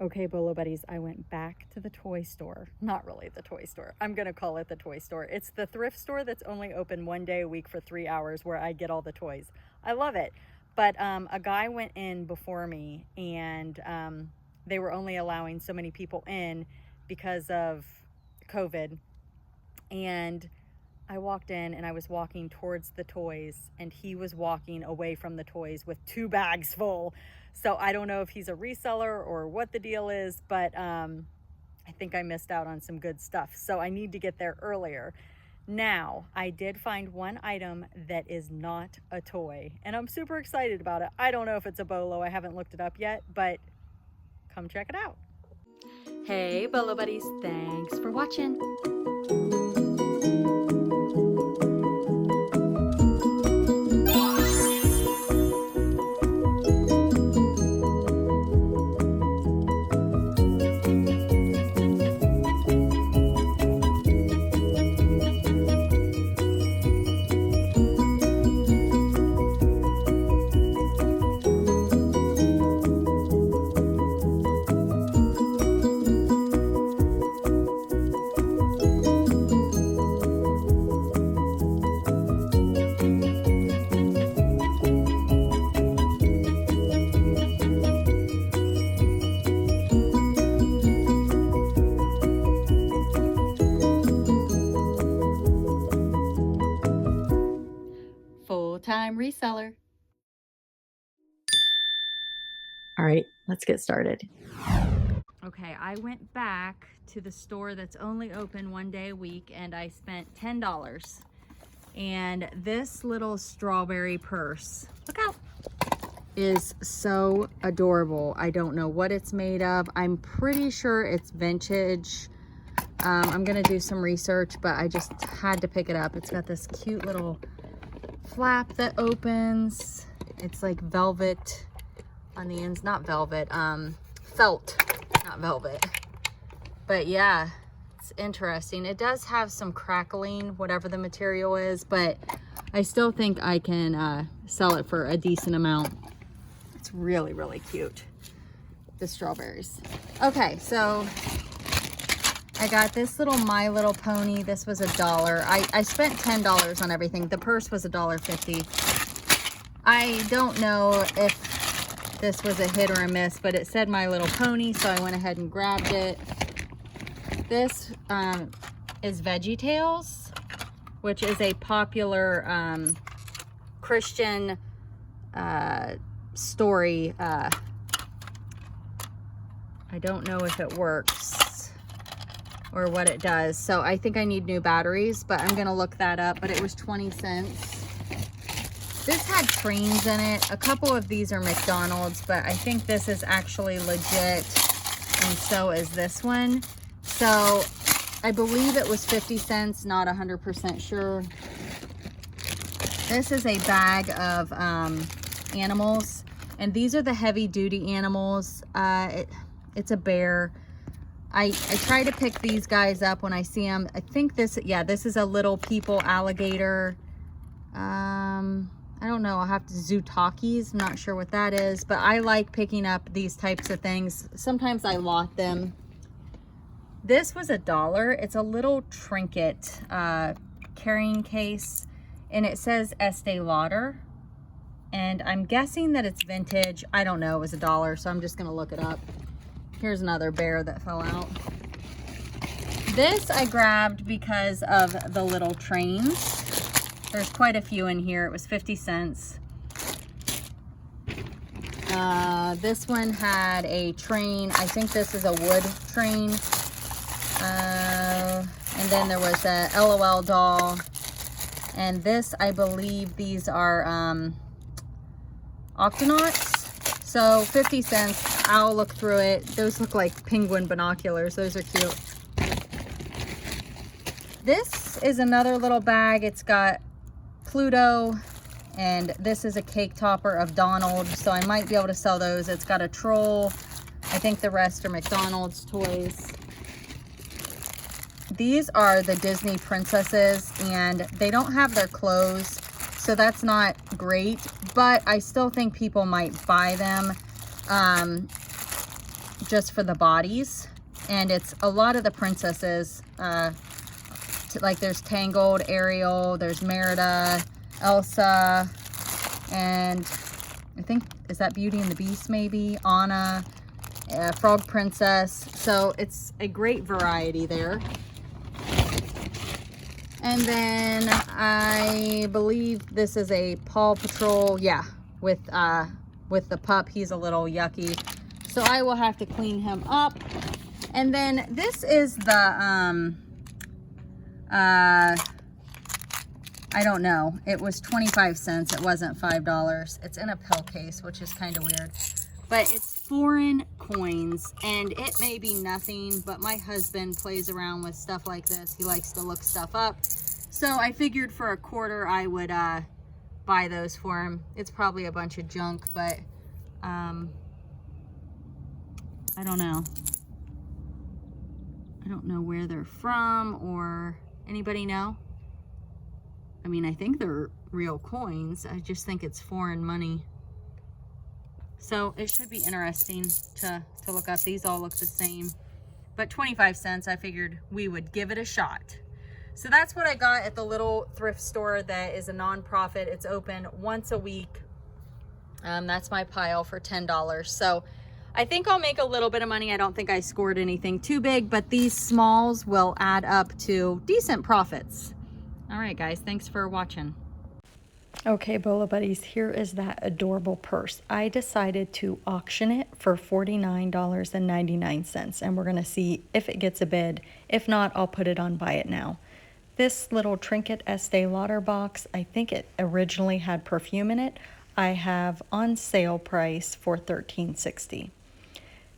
Okay, Bolo Buddies, I went back to the toy store. Not really the toy store. I'm going to call it the toy store. It's the thrift store that's only open 1 day a week for 3 hours where I get all the toys. I love it. But a guy went in before me, and they were only allowing so many people in because of COVID. And I walked in and I was walking towards the toys, and he was walking away from the toys with 2 bags full. So I don't know if he's a reseller or what the deal is, but I think I missed out on some good stuff. So I need to get there earlier. Now, I did find one item that is not a toy, and I'm super excited about it. I don't know if it's a bolo. I haven't looked it up yet, but come check it out. Hey, Bolo Buddies. Thanks for watching. Full-time reseller. All right, let's get started. Okay, I went back to the store that's only open 1 day a week, and I spent $10. And this little strawberry purse, look out, is so adorable. I don't know what it's made of. I'm pretty sure it's vintage. I'm gonna do some research, but I just had to pick it up. It's got this cute little flap that opens. It's like velvet on the ends, not velvet, felt, not velvet. But yeah, it's interesting. It does have some crackling, whatever the material is, but I still think I can sell it for a decent amount. It's really, really cute, the strawberries. Okay, so I got this little My Little Pony. This was $1. I spent $10 on everything. The purse was $1.50. I don't know if this was a hit or a miss, but it said My Little Pony, so I went ahead and grabbed it. This is VeggieTales, which is a popular Christian story. I don't know if it works or what it does, so I think I need new batteries, but I'm gonna look that up. But it was 20 cents. This had trains in it. A couple of these are McDonald's, but I think this is actually legit, and so is this one. So I believe it was 50 cents, not 100% sure. This is a bag of animals, and these are the heavy duty animals. It's a bear. I try to pick these guys up when I see them. I think this, yeah, this is a little people alligator. I don't know, I'll have to Zootakis, I'm not sure what that is, but I like picking up these types of things. Sometimes I lot them. This was $1. It's a little trinket carrying case, and it says Estee Lauder, and I'm guessing that it's vintage. I don't know, it was $1, so I'm just gonna look it up. Here's another bear that fell out. This I grabbed because of the little trains. There's quite a few in here. It was 50 cents. This one had a train. I think this is a wood train. And then there was a LOL doll. And this, I believe these are Octonauts. So 50 cents. I'll look through it. Those look like penguin binoculars. Those are cute. This is another little bag. It's got Pluto, and this is a cake topper of Donald, so I might be able to sell those. It's got a troll. I think the rest are McDonald's toys. These are the Disney princesses, and they don't have their clothes, so that's not great, but I still think people might buy them. just for the bodies, and it's a lot of the princesses. Like there's Tangled, Ariel, there's Merida, Elsa, and I think, is that Beauty and the Beast maybe? Anna, Frog Princess. So it's a great variety there. And then I believe this is a Paw Patrol, yeah, with the pup. He's a little yucky, so I will have to clean him up. And then this is the I don't know, it was 25 cents, it wasn't $5. It's in a pill case, which is kind of weird, but it's foreign coins, and it may be nothing, but my husband plays around with stuff like this. He likes to look stuff up, so I figured for $1 I would buy those for him. It's probably a bunch of junk, but I don't know. I don't know where they're from, or anybody know? I mean, I think they're real coins. I just think it's foreign money. So it should be interesting to look up. These all look the same, but 25 cents, I figured we would give it a shot. So that's what I got at the little thrift store that is a nonprofit. It's open once a week. That's my pile for $10. So I think I'll make a little bit of money. I don't think I scored anything too big, but these smalls will add up to decent profits. All right, guys, thanks for watching. Okay, Bolo Buddies, here is that adorable purse. I decided to auction it for $49.99, and we're going to see if it gets a bid. If not, I'll put it on Buy It Now. This little Trinket Estee Lauder box, I think it originally had perfume in it. I have on sale price for $13.60.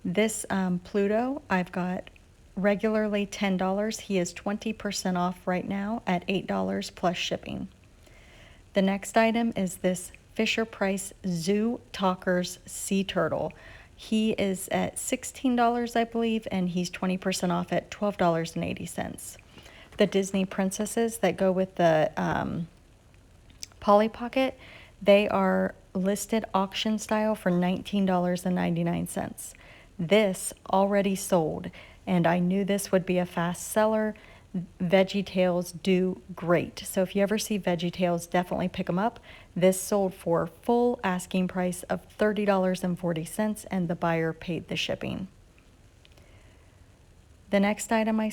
This Pluto, I've got regularly $10. He is 20% off right now at $8 plus shipping. The next item is this Fisher-Price Zoo Talkers Sea Turtle. He is at $16, I believe, and he's 20% off at $12.80. The Disney princesses that go with the Polly Pocket, they are listed auction style for $19.99. This already sold, and I knew this would be a fast seller. VeggieTales do great. So if you ever see VeggieTales, definitely pick them up. This sold for full asking price of $30.40, and the buyer paid the shipping. The next item I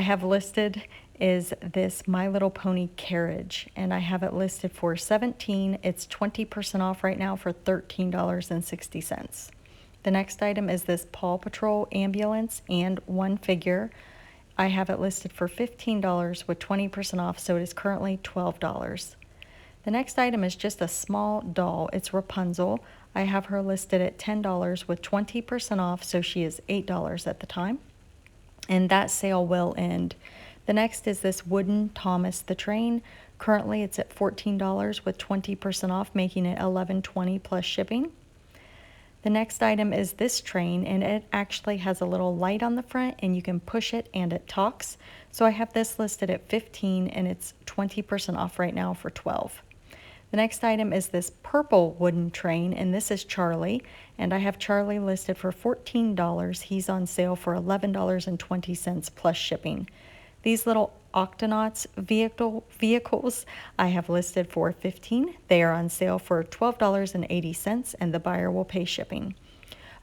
have listed is this My Little Pony carriage, and I have it listed for $17. It's 20% off right now for $13.60. The next item is this Paw Patrol ambulance and one figure. I have it listed for $15 with 20% off, so it is currently $12. The next item is just a small doll. It's Rapunzel. I have her listed at $10 with 20% off, so she is $8 at the time. And that sale will end. The next is this wooden Thomas the Train. Currently it's at $14 with 20% off, making it $11.20 plus shipping. The next item is this train, and it actually has a little light on the front, and you can push it and it talks. So I have this listed at $15, and it's 20% off right now for $12. The next item is this purple wooden train, and this is Charlie, and I have Charlie listed for $14. He's on sale for $11.20 plus shipping. These little Octonauts vehicles I have listed for $15. They are on sale for $12.80, and the buyer will pay shipping.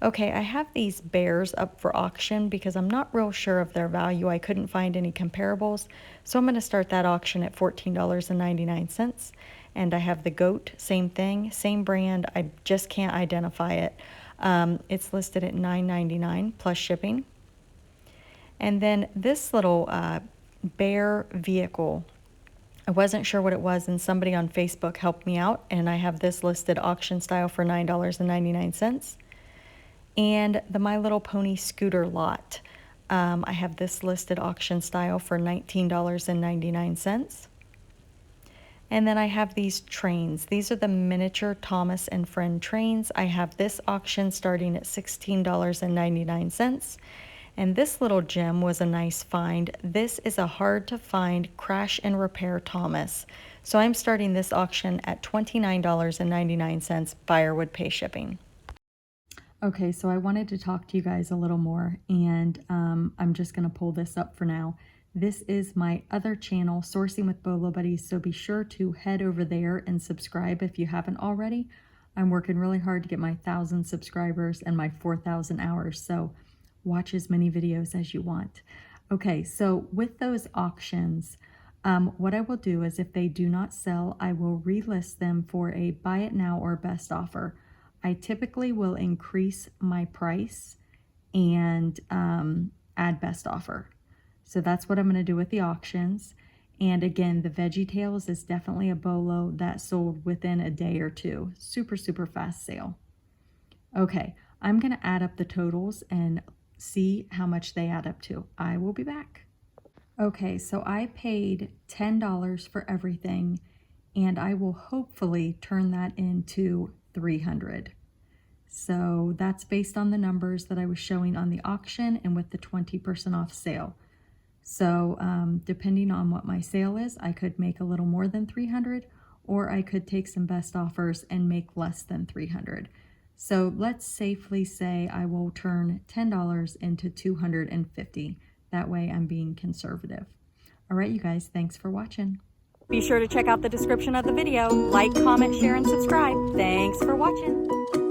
Okay, I have these bears up for auction because I'm not real sure of their value. I couldn't find any comparables, so I'm going to start that auction at $14.99. And I have the goat, same thing, same brand. I just can't identify it. It's listed at $9.99 plus shipping. And then this little bear vehicle, I wasn't sure what it was, and somebody on Facebook helped me out, and I have this listed auction style for $9.99. And the My Little Pony scooter lot, I have this listed auction style for $19.99. And then I have these trains. These are the miniature Thomas and Friend trains. I have this auction starting at $16.99. And this little gem was a nice find. This is a hard to find crash and repair Thomas. So I'm starting this auction at $29.99. Buyer would pay shipping. Okay, so I wanted to talk to you guys a little more, and I'm just going to pull this up for now. This is my other channel, Sourcing with BOLO Buddies, so be sure to head over there and subscribe if you haven't already. I'm working really hard to get my 1,000 subscribers and my 4,000 hours, so watch as many videos as you want. Okay, so with those auctions, what I will do is if they do not sell, I will relist them for a buy it now or best offer. I typically will increase my price and add best offer. So that's what I'm going to do with the auctions. And again, the Veggie Tales is definitely a bolo that sold within a day or two. Super, super fast sale. Okay, I'm going to add up the totals and see how much they add up to. I will be back. Okay, so I paid $10 for everything, and I will hopefully turn that into 300. So that's based on the numbers that I was showing on the auction and with the 20% off sale. So depending on what my sale is, I could make a little more than 300, or I could take some best offers and make less than 300. So let's safely say I will turn $10 into 250. That way I'm being conservative. All right, you guys, thanks for watching. Be sure to check out the description of the video. Like, comment, share, and subscribe. Thanks for watching.